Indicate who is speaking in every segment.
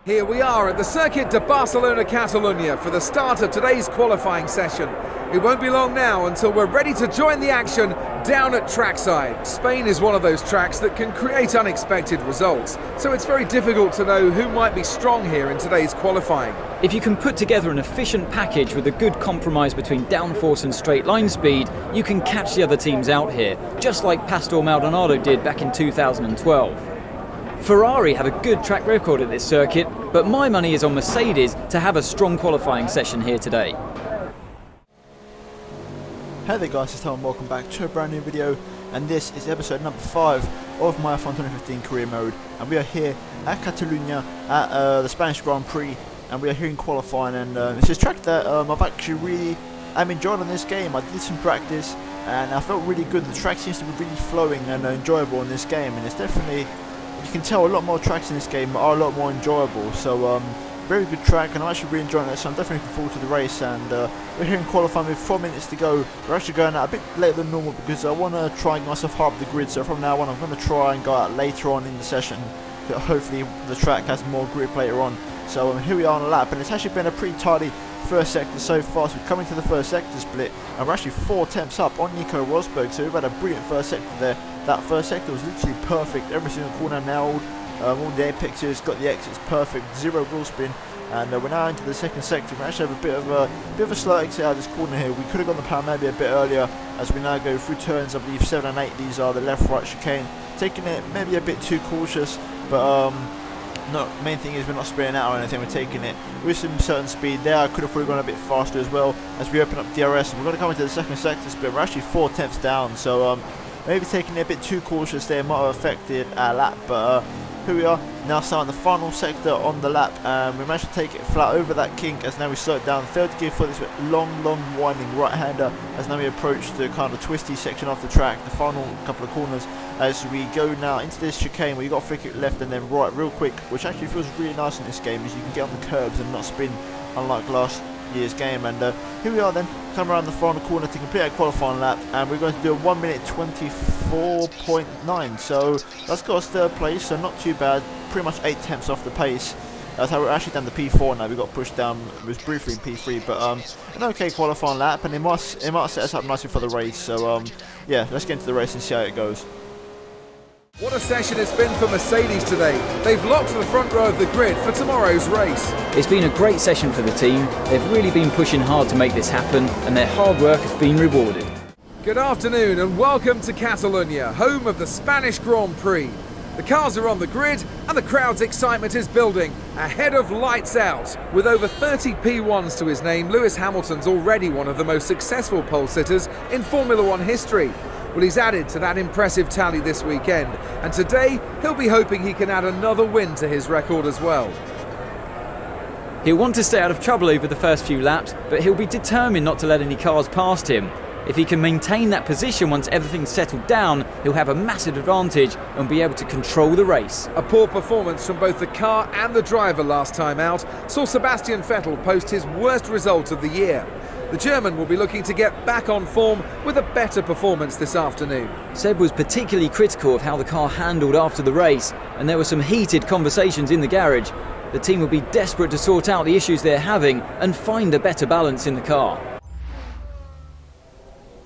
Speaker 1: Here we are at the Circuit de Barcelona Catalunya for the start of today's qualifying session. It won't be long now until we're ready to join the action down at trackside. Spain is one of those tracks that can create unexpected results, so it's very difficult to know who might be strong here in today's qualifying.
Speaker 2: If you can put together an efficient package with a good compromise between downforce and straight line speed, you can catch the other teams out here, just like Pastor Maldonado did back in 2012. Ferrari have a good track record at this circuit, but my money is on Mercedes to have a strong qualifying session here today.
Speaker 3: Hey there guys, it's Tom and welcome back to a brand new video, and this is episode number 5 of my F1 2015 career mode, and we are here at Catalunya at the Spanish Grand Prix, and we are here in qualifying, and it's a track that I've actually I'm enjoying on this game. I did some practice and I felt really good. The track seems to be really flowing and enjoyable in this game, and it's definitely, you can tell a lot more tracks in this game are a lot more enjoyable, so very good track, and I'm actually really enjoying it, so I'm definitely looking forward to the race. And we're here in qualifying with 4 minutes to go. We're actually going out a bit later than normal because I want to try and get myself high up the grid, so from now on I'm going to try and go out later on in the session, but hopefully the track has more grip later on. So here we are on a lap, and it's actually been a pretty tidy first sector so far. So we're coming to the first sector split, and we're actually 4 tenths up on Nico Rosberg, so we've had a brilliant first sector there. That first sector was literally perfect, every single corner nailed, all the apexes, got the exits perfect, zero wheel spin, and we're now into the second sector. We actually have a bit of a slow exit out of this corner here. We could have gone the power maybe a bit earlier, as we now go through turns, I believe 7 and 8, these are the left-right chicane, taking it maybe a bit too cautious, but no, main thing is we're not spraying out or anything, we're taking it with some certain speed there. I could have probably gone a bit faster as well as we open up DRS, and we're going to come into the second sector split. We're actually 4 tenths down, so maybe taking it a bit too cautious there might have affected our lap, but here we are now starting the final sector on the lap, and we managed to take it flat over that kink as now we slow it down. Third gear for this long winding right-hander as now we approach the kind of twisty section of the track, the final couple of corners, as we go now into this chicane where you got to flick it left and then right real quick, which actually feels really nice in this game, as you can get on the curbs and not spin unlike last year's game. And here we are then, come around the final corner to complete our qualifying lap, and we're going to do a 1 minute 24.9, so that's got us third place, so not too bad, pretty much 8 tenths off the pace. That's how we're actually down to P4 now. We got pushed down, it was briefly in P3, but an okay qualifying lap, and it might set us up nicely for the race. So yeah, let's get into the race and see how it goes.
Speaker 1: What a session it's been for Mercedes today. They've locked the front row of the grid for tomorrow's race.
Speaker 2: It's been a great session for the team. They've really been pushing hard to make this happen, and their hard work has been rewarded.
Speaker 1: Good afternoon and welcome to Catalunya, home of the Spanish Grand Prix. The cars are on the grid and the crowd's excitement is building ahead of lights out. With over 30 P1s to his name, Lewis Hamilton's already one of the most successful pole sitters in Formula One history. Well, he's added to that impressive tally this weekend, and today he'll be hoping he can add another win to his record as well.
Speaker 2: He'll want to stay out of trouble over the first few laps, but he'll be determined not to let any cars past him. If he can maintain that position once everything's settled down, he'll have a massive advantage and be able to control the race.
Speaker 1: A poor performance from both the car and the driver last time out saw Sebastian Vettel post his worst result of the year. The German will be looking to get back on form with a better performance this afternoon.
Speaker 2: Seb was particularly critical of how the car handled after the race, and there were some heated conversations in the garage. The team will be desperate to sort out the issues they're having and find a better balance in the car.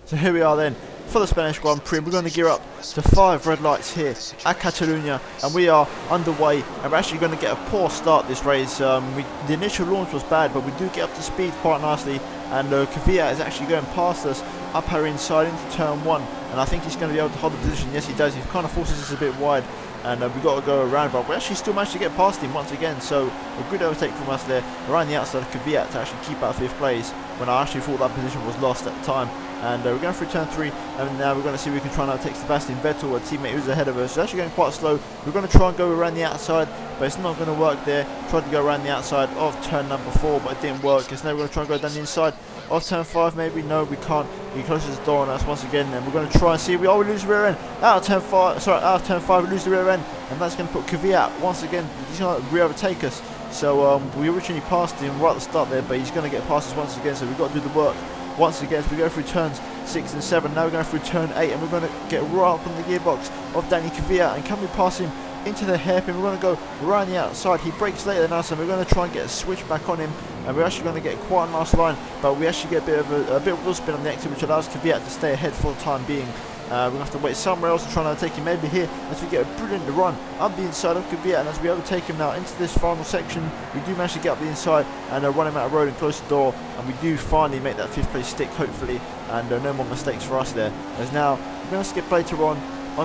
Speaker 3: So here we are then for the Spanish Grand Prix. We're going to gear up to 5 red lights here at Catalunya, and we are underway, and we're actually going to get a poor start this race. The initial launch was bad, but we do get up to speed quite nicely, and Kvyat is actually going past us up our inside into turn 1, and I think he's going to be able to hold the position. Yes, he does. He kind of forces us a bit wide, and we've got to go around, but we actually still managed to get past him once again, so a good overtake from us there around the outside of Kvyat to actually keep out 5th place, when I actually thought that position was lost at the time. And we're going through turn 3, and now we're going to see if we can try and overtake Sebastian Vettel, a teammate who's ahead of us. It's actually going quite slow. We're going to try and go around the outside, but it's not going to work there. Tried to go around the outside of turn number 4, but it didn't work. Because now we're going to try and go down the inside of turn 5, maybe. No, we can't. He closes the door on us once again, and we're going to try and see if we lose the rear end. Out of turn 5, we lose the rear end, and that's going to put Kvyat once again. He's going to re-overtake us. So we originally passed him right at the start there, but he's going to get past us once again, so we've got to do the work once again. So we go through turns 6 and 7, now we're going through turn 8, and we're going to get right up on the gearbox of Danny Kvyat, and can we pass him into the hairpin. We're going to go around the outside. He brakes later than us, and we're going to try and get a switch back on him. And we're actually going to get quite a nice line, but we actually get a bit of wheel spin on the exit, which allows Kvyat to stay ahead for the time being. We're going to have to wait somewhere else to try and overtake him, maybe here, as we get a brilliant run up the inside of Kvyat. And as we overtake him now into this final section, we do manage to get up the inside and run him out of road and close the door. And we do finally make that 5th place stick, hopefully, and no more mistakes for us there. As now, we're going to skip later on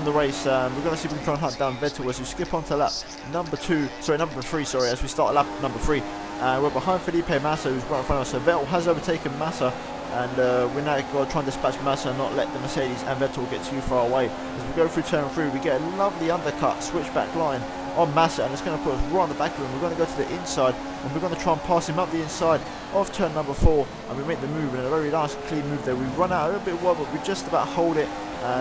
Speaker 3: the race, we're going to see if we can try and hunt down Vettel as we skip onto lap number 3, as we start lap number 3. We're behind Felipe Massa, who's right in front of us. So Vettel has overtaken Massa, and we're now going to try and dispatch Massa and not let the Mercedes and Vettel get too far away. As we go through turn 3, we get a lovely undercut switchback line on Massa, and it's going to put us right on the back of him. We're going to go to the inside, and we're going to try and pass him up the inside of turn number 4, and we make the move, and a very nice clean move there. We run out a little bit wide, but we just about hold it.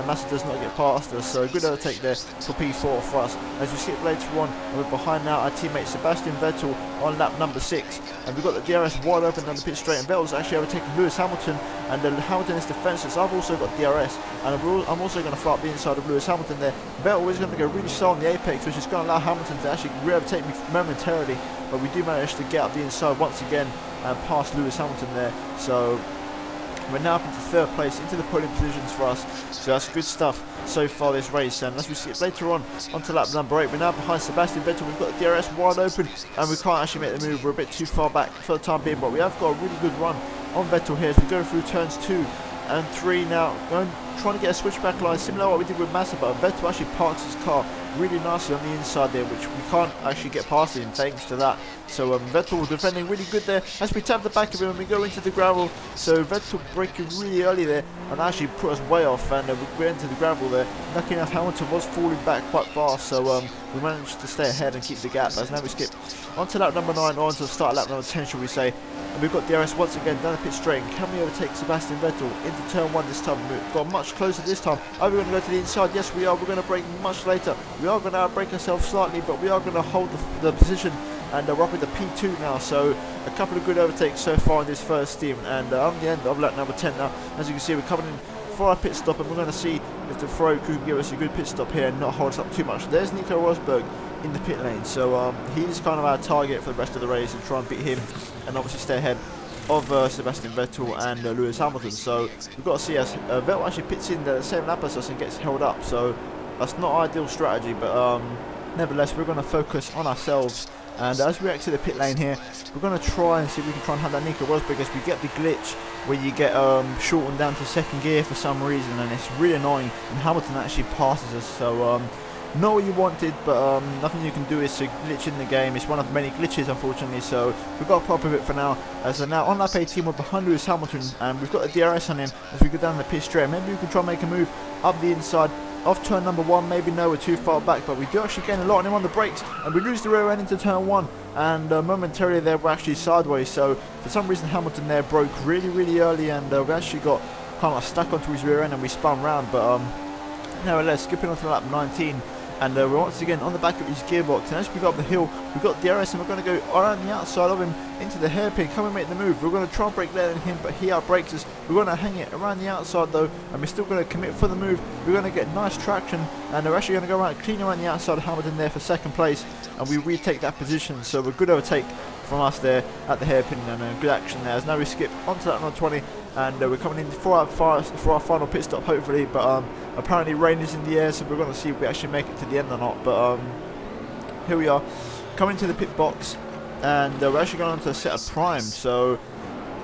Speaker 3: Massa does not get past us, so a good overtake there for P4 for us. As we skip later on, and we're behind now our teammate Sebastian Vettel on lap number 6, and we've got the DRS wide open down the pit straight, and Vettel's actually overtaken Lewis Hamilton, and Hamilton is defenseless. I've also got DRS, and I'm also going to fly up the inside of Lewis Hamilton there. Vettel is going to go really slow on the apex, which is going to allow Hamilton to actually re-overtake me momentarily, but we do manage to get up the inside once again and pass Lewis Hamilton there. So we're now up into 3rd place, into the podium positions for us, so that's good stuff so far this race. And as we skip later on onto lap number 8, we're now behind Sebastian Vettel. We've got the DRS wide open, and we can't actually make the move. We're a bit too far back for the time being, but we have got a really good run on Vettel here as we go through turns 2 and 3 now, trying to get a switchback line similar to what we did with Massa, but Vettel actually parks his car really nicely on the inside there, which we can't actually get past him thanks to that. So Vettel defending really good there as we tap the back of him and we go into the gravel. So Vettel braking really early there and actually put us way off, and we went into the gravel there. Lucky enough, Hamilton was falling back quite fast, so we managed to stay ahead and keep the gap. As now we skip onto lap number 9, or onto the start lap number 10, shall we say. And we've got DRS once again down the pit straight, and can we overtake Sebastian Vettel into turn 1 this time? We've got much closer this time. Are we going to go to the inside? Yes, we are. We're going to brake much later. We are going to outbrake ourselves slightly, but we are going to hold the position, and we're up with the P2 now. So a couple of good overtakes so far in this first steam, and on the end of lap number 10 now, as you can see, we're coming in for our pit stop, and we're going to see if the Ferrari crew can give us a good pit stop here and not hold us up too much. There's Nico Rosberg in the pit lane, so he's kind of our target for the rest of the race, and try and beat him and obviously stay ahead of Sebastian Vettel and Lewis Hamilton. So we've got to see as Vettel actually pits in the same lap as us and gets held up, so that's not ideal strategy, but nevertheless we're going to focus on ourselves. And as we exit the pit lane here, we're going to try and see if we can try and hunt that Nico Rosberg, as we get the glitch where you get shortened down to 2nd gear for some reason, and it's really annoying, and Hamilton actually passes us. So not what you wanted, but nothing you can do. Is a glitch in the game. It's one of many glitches, unfortunately, so we've got to pop with it for now. As now on lap 18, we're behind Lewis Hamilton, and we've got a DRS on him as we go down the pit straight. Maybe we can try and make a move up the inside off turn number 1, maybe no, we're too far back, but we do actually gain a lot on him on the brakes, and we lose the rear end into turn 1, and momentarily there we're actually sideways. So for some reason Hamilton there broke really early, and we actually got kind of stuck onto his rear end and we spun round. But nevertheless, skipping onto lap 19, and we're once again on the back of his gearbox, and as we go up the hill, we've got DRS, and we're going to go around the outside of him into the hairpin. Come and make the move. We're going to try and brake later than him, but he outbrakes us. We're going to hang it around the outside though, and we're still going to commit for the move. We're going to get nice traction, and we're actually going to go around clean around the outside of Hamilton there for 2nd place, and we retake that position. So a good overtake from us there at the hairpin, and good action there. As now we skip onto that number 20, and we're coming in for our final pit stop, hopefully, but apparently rain is in the air, so we're going to see if we actually make it to the end or not. But here we are, coming to the pit box, and we're actually going on to a set of prime, so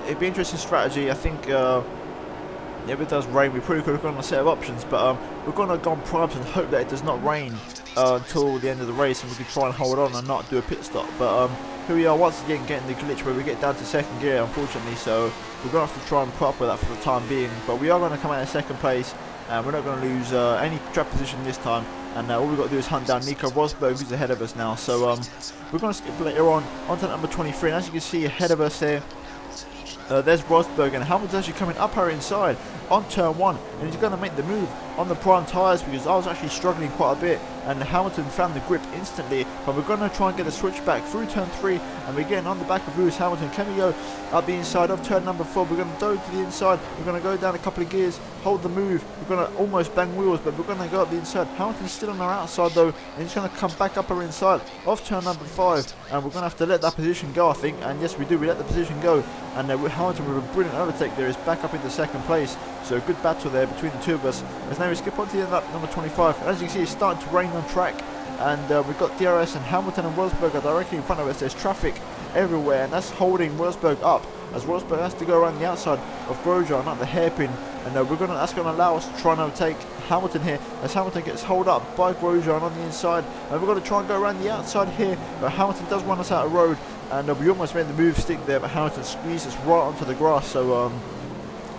Speaker 3: it'd be interesting strategy. I think if it does rain, we probably could have gone on a set of options, but we're going to go on primes and hope that it does not rain until the end of the race, and we can try and hold on and not do a pit stop. But here we are once again getting the glitch where we get down to 2nd gear, unfortunately, so we're going to have to try and put up with that for the time being. But we are going to come out in 2nd place, and we're not going to lose any track position this time, and all we've got to do is hunt down Nico Rosberg, who's ahead of us now. So we're going to skip later on onto number 23, and as you can see ahead of us there, there's Rosberg, and Hamilton's actually coming up our inside on turn 1, and he's going to make the move on the prime tyres, because I was actually struggling quite a bit and Hamilton found the grip instantly, but we're going to try and get a switch back through turn 3, and we're getting on the back of Lewis Hamilton. Can we go up the inside of turn number 4? We're going to go to the inside, we're going to go down a couple of gears, hold the move, we're going to almost bang wheels, but we're going to go up the inside. Hamilton's still on our outside though, and he's going to come back up our inside of turn number 5, and we're going to have to let that position go, I think, and yes we do, we let the position go, and Hamilton with a brilliant overtake there is back up into second place. So a good battle there between the two of us. As now we skip on to the lap number 25, and as you can see it's starting to rain on track, and we've got DRS and Hamilton and Rosberg are directly in front of us. There's traffic everywhere, and that's holding Rosberg up, as Rosberg has to go around the outside of Grosjean, not the hairpin, and that's going to allow us to try and overtake Hamilton here, as Hamilton gets held up by Grosjean on the inside, and we're going to try and go around the outside here, but Hamilton does run us out of road, and we almost made the move stick there, but Hamilton squeezed us right onto the grass, so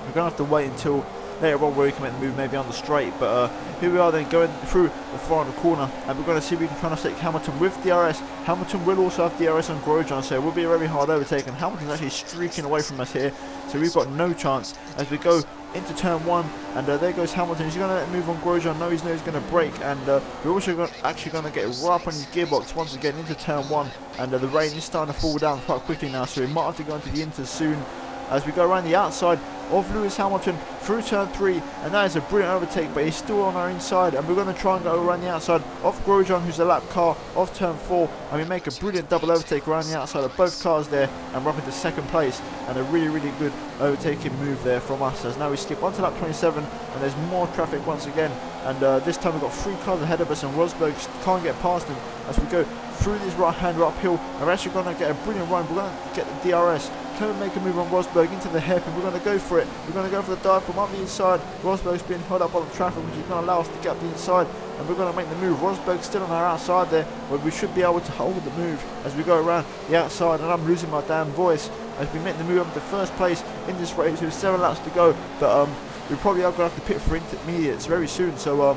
Speaker 3: we're going to have to wait until later on where we can make the move maybe on the straight, but here we are then going through the final corner, and we're going to see if we can try and stick Hamilton with DRS. Hamilton will also have DRS on Grosjean, so it will be a very hard overtake, and Hamilton's actually streaking away from us here, so we've got no chance as we go into turn 1, and there goes Hamilton. He's going to let him move on Grosjean. No, he's going to brake, and we're also actually going to get right up on his gearbox once again into turn 1, and the rain is starting to fall down quite quickly now, so we might have to go into the inters soon as we go around the outside of Lewis Hamilton through turn 3, and that is a brilliant overtake, but he's still on our inside, and we're going to try and go around the outside of Grosjean, who's a lap car, of turn 4, and we make a brilliant double overtake around the outside of both cars there, and we're up into second place, and a really good overtaking move there from us, as now we skip onto lap 27, and there's more traffic once again, and this time we've got 3 cars ahead of us, and Rosberg can't get past them as we go through this right-hander uphill, and we're actually going to get a brilliant run. We're going to get the DRS. Can we make a move on Rosberg into the hairpin? We're going to go for it. We're going to go for the dive bomb up the inside. Rosberg's being held up on the traffic, which is going to allow us to get up the inside, and we're going to make the move. Rosberg's still on our outside there, but we should be able to hold the move as we go around the outside, and I'm losing my damn voice as we make the move up to first place in this race with 7 laps to go, but we probably are going to have to pit for intermediates very soon, so we'll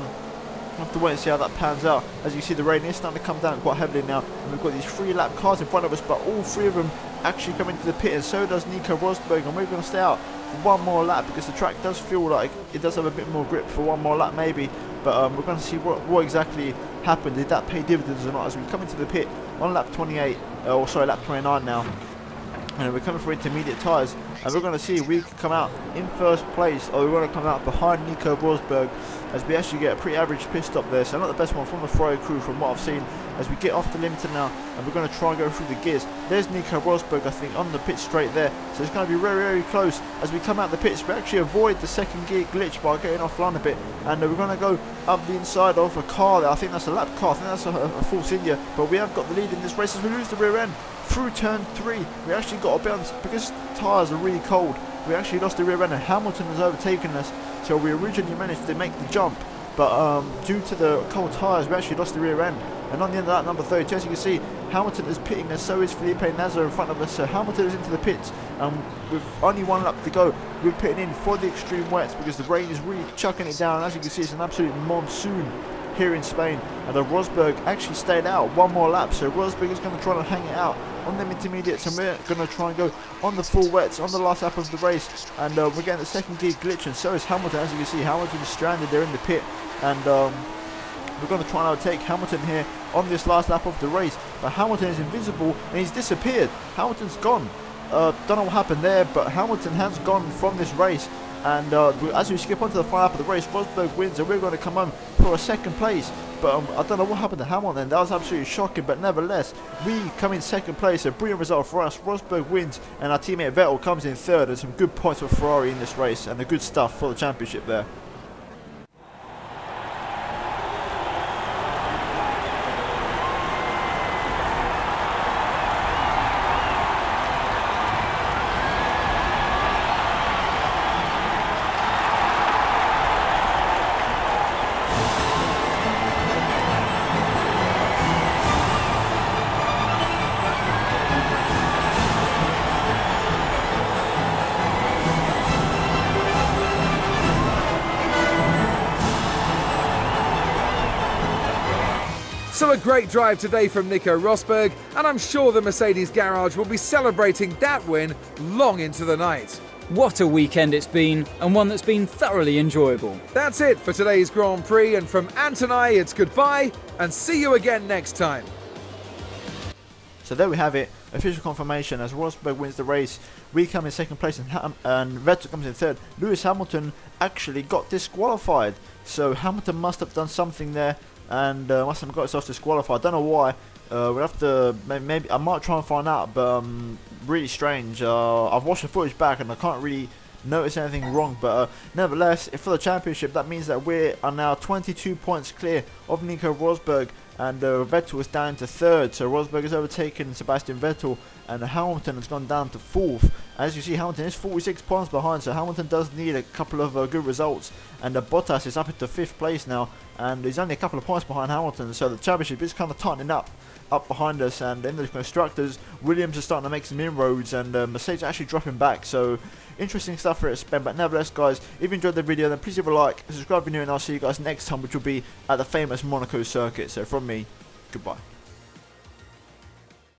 Speaker 3: have to wait and see how that pans out. As you see, the rain is starting to come down quite heavily now, and we've got these 3 lap cars in front of us, but all 3 of them actually come into the pit, and so does Nico Rosberg, and we're going to stay out for 1 more lap because the track does feel like it does have a bit more grip for 1 more lap maybe, but we're going to see what exactly happened. Did that pay dividends or not as we come into the pit on lap 28, or sorry, lap 29 now, and we're coming for intermediate tyres, and we're going to see if we can come out in first place, or we're going to come out behind Nico Rosberg, as we actually get a pretty average pit stop there, so not the best one from the Ferrari crew from what I've seen, as we get off the limiter now, and we're going to try and go through the gears. There's Nico Rosberg, I think, on the pit straight there, so it's going to be very close as we come out the pits. We actually avoid the second gear glitch by getting offline a bit, and we're going to go up the inside of a car there. I think that's a lap car, I think that's a Force India, but we have got the lead in this race as we lose the rear end through turn 3. We actually got a bounce because tyres are really cold. We actually lost the rear end, and Hamilton has overtaken us, so we originally managed to make the jump, but due to the cold tyres we actually lost the rear end. And on the end of that number 32, as you can see, Hamilton is pitting us, so is Felipe Nasr in front of us, so Hamilton is into the pits, and with only 1 lap to go, we're pitting in for the extreme wets because the rain is really chucking it down. As you can see, it's an absolute monsoon here in Spain, and Rosberg actually stayed out 1 more lap, so Rosberg is going to try and hang it out on them intermediates, and we're going to try and go on the full wets on the last lap of the race, and we're getting the second gear glitch, and so is Hamilton. As you can see, Hamilton is stranded there in the pit, and we're going to try and overtake Hamilton here on this last lap of the race, but Hamilton is invisible and he's disappeared. Hamilton's gone. Don't know what happened there, but Hamilton has gone from this race, and as we skip onto the final lap of the race, Rosberg wins, and we're going to come home for a second place. But I don't know what happened to Hamilton. That was absolutely shocking, but nevertheless, we come in second place. A brilliant result for us. Rosberg wins, and our teammate Vettel comes in third, and some good points for Ferrari in this race, and the good stuff for the championship there.
Speaker 1: So a great drive today from Nico Rosberg, and I'm sure the Mercedes garage will be celebrating that win long into the night.
Speaker 2: What a weekend it's been, and one that's been thoroughly enjoyable.
Speaker 1: That's it for today's Grand Prix, and from Ant and I, it's goodbye, and see you again next time.
Speaker 3: So there we have it, official confirmation as Rosberg wins the race. We come in second place and Vettel comes in third. Lewis Hamilton actually got disqualified, so Hamilton must have done something there and must have got himself disqualified. I don't know why. We'll have to, maybe I might try and find out, but really strange. I've watched the footage back and I can't really notice anything wrong, but nevertheless, for the championship, that means that we are now 22 points clear of Nico Rosberg, and Vettel is down to third, so Rosberg has overtaken Sebastian Vettel, and Hamilton has gone down to fourth. As you see, Hamilton is 46 points behind, so Hamilton does need a couple of good results, and Bottas is up into fifth place now, and he's only a couple of points behind Hamilton, so the championship is kind of tightening up behind us. And in the constructors, Williams is starting to make some inroads, and Mercedes are actually dropping back, so interesting stuff for it to spend. But nevertheless, guys, if you enjoyed the video, then please leave a like, subscribe if you're new, and I'll see you guys next time, which will be at the famous Monaco circuit. So from me, goodbye.